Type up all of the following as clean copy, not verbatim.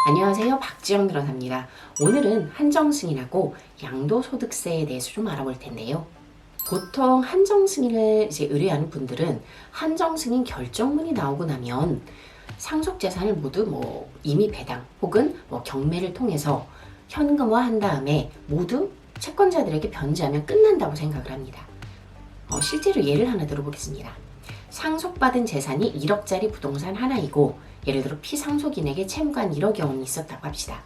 안녕하세요. 박지영 변호사입니다. 오늘은 한정승인하고 양도소득세에 대해서 좀 알아볼 텐데요. 보통 한정승인을 의뢰하는 분들은 한정승인 결정문이 나오고 나면 상속재산을 모두 이미 배당 혹은 경매를 통해서 현금화한 다음에 모두 채권자들에게 변제하면 끝난다고 생각을 합니다. 실제로 예를 하나 들어보겠습니다. 상속받은 재산이 1억짜리 부동산 하나이고 예를 들어 피상속인에게 채무가 한 1억여 원이 있었다고 합시다.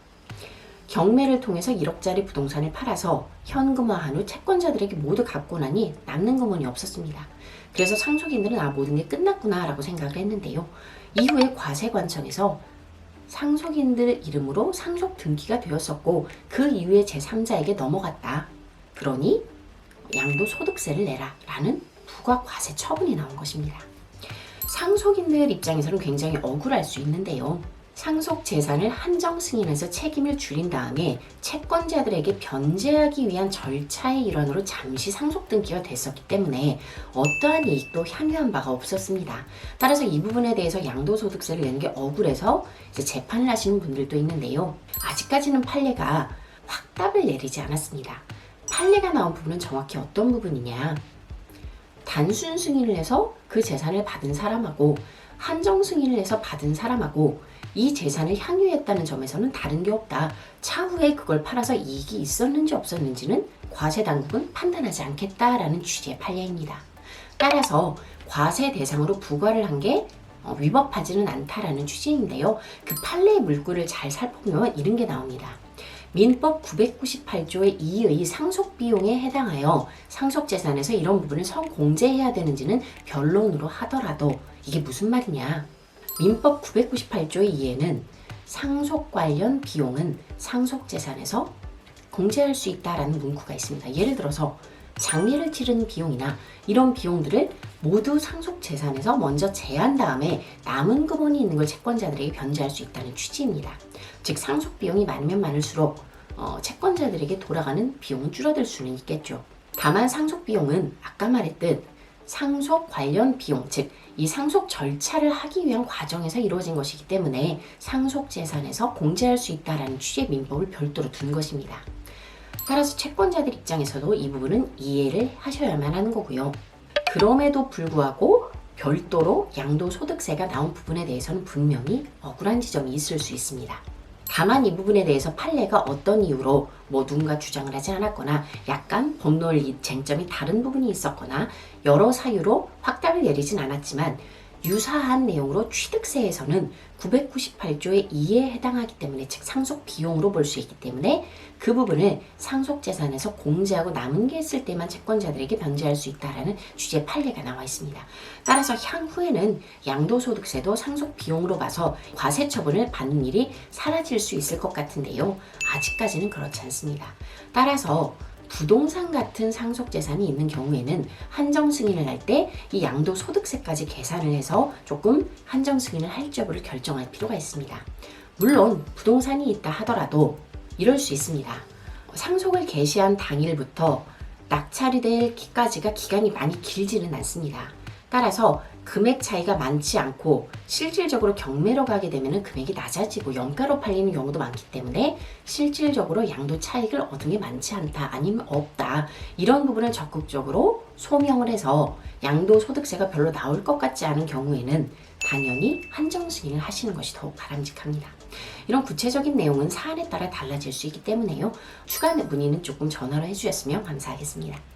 경매를 통해서 1억짜리 부동산을 팔아서 현금화한 후 채권자들에게 모두 갚고 나니 남는 금원이 없었습니다. 그래서 상속인들은 모든 게 끝났구나 라고 생각을 했는데요. 이후에 과세관청에서 상속인들 이름으로 상속 등기가 되었었고 그 이후에 제3자에게 넘어갔다. 그러니 양도소득세를 내라 라는 부가과세 처분이 나온 것입니다. 상속인들 입장에서는 굉장히 억울할 수 있는데요. 상속 재산을 한정 승인해서 책임을 줄인 다음에 채권자들에게 변제하기 위한 절차의 일환으로 잠시 상속 등기가 됐었기 때문에 어떠한 이익도 향유한 바가 없었습니다. 따라서 이 부분에 대해서 양도소득세를 내는 게 억울해서 재판을 하시는 분들도 있는데요. 아직까지는 판례가 확답을 내리지 않았습니다. 판례가 나온 부분은 정확히 어떤 부분이냐? 단순 승인을 해서 그 재산을 받은 사람하고 한정 승인을 해서 받은 사람하고 이 재산을 향유했다는 점에서는 다른 게 없다. 차후에 그걸 팔아서 이익이 있었는지 없었는지는 과세당국은 판단하지 않겠다라는 취지의 판례입니다. 따라서 과세 대상으로 부과를 한 게 위법하지는 않다라는 취지인데요. 그 판례의 물꼬를 잘 살펴보면 이런 게 나옵니다. 민법 998조의 2의 상속비용에 해당하여 상속재산에서 이런 부분을 성공제해야 되는지는 변론으로 하더라도 이게 무슨 말이냐? 민법 998조의 2에는 상속 관련 비용은 상속재산에서 공제할 수 있다라는 문구가 있습니다. 예를 들어서 장례를 치르는 비용이나 이런 비용들을 모두 상속재산에서 먼저 제한 다음에 남은 금원이 있는 걸 채권자들에게 변제할 수 있다는 취지입니다. 즉 상속비용이 많으면 많을수록 채권자들에게 돌아가는 비용은 줄어들 수는 있겠죠. 다만 상속비용은 아까 말했듯 상속 관련 비용, 즉 이 상속 절차를 하기 위한 과정에서 이루어진 것이기 때문에 상속재산에서 공제할 수 있다는 취지의 민법을 별도로 둔 것입니다. 따라서 채권자들 입장에서도 이 부분은 이해를 하셔야만 하는 거고요. 그럼에도 불구하고 별도로 양도소득세가 나온 부분에 대해서는 분명히 억울한 지점이 있을 수 있습니다. 다만 이 부분에 대해서 판례가 어떤 이유로 누군가 주장을 하지 않았거나 약간 법논리 쟁점이 다른 부분이 있었거나 여러 사유로 확답을 내리진 않았지만 유사한 내용으로 취득세에서는 998조의 2에 해당하기 때문에 즉 상속 비용으로 볼 수 있기 때문에 그 부분을 상속재산에서 공제하고 남은 게 있을 때만 채권자들에게 변제할 수 있다라는 취지의 판례가 나와 있습니다. 따라서 향후에는 양도소득세도 상속 비용으로 봐서 과세 처분을 받는 일이 사라질 수 있을 것 같은데요. 아직까지는 그렇지 않습니다. 따라서 부동산 같은 상속재산이 있는 경우에는 한정승인을 할 때 이 양도소득세까지 계산을 해서 조금 한정승인을 할지 여부를 결정할 필요가 있습니다. 물론 부동산이 있다 하더라도 이럴 수 있습니다. 상속을 개시한 당일부터 낙찰이 될 기까지가 기간이 많이 길지는 않습니다. 따라서 금액 차이가 많지 않고 실질적으로 경매로 가게 되면 금액이 낮아지고 영가로 팔리는 경우도 많기 때문에 실질적으로 양도 차익을 얻은 게 많지 않다 아니면 없다 이런 부분을 적극적으로 소명을 해서 양도소득세가 별로 나올 것 같지 않은 경우에는 당연히 한정승인을 하시는 것이 더욱 바람직합니다. 이런 구체적인 내용은 사안에 따라 달라질 수 있기 때문에요. 추가 문의는 조금 전화로 해주셨으면 감사하겠습니다.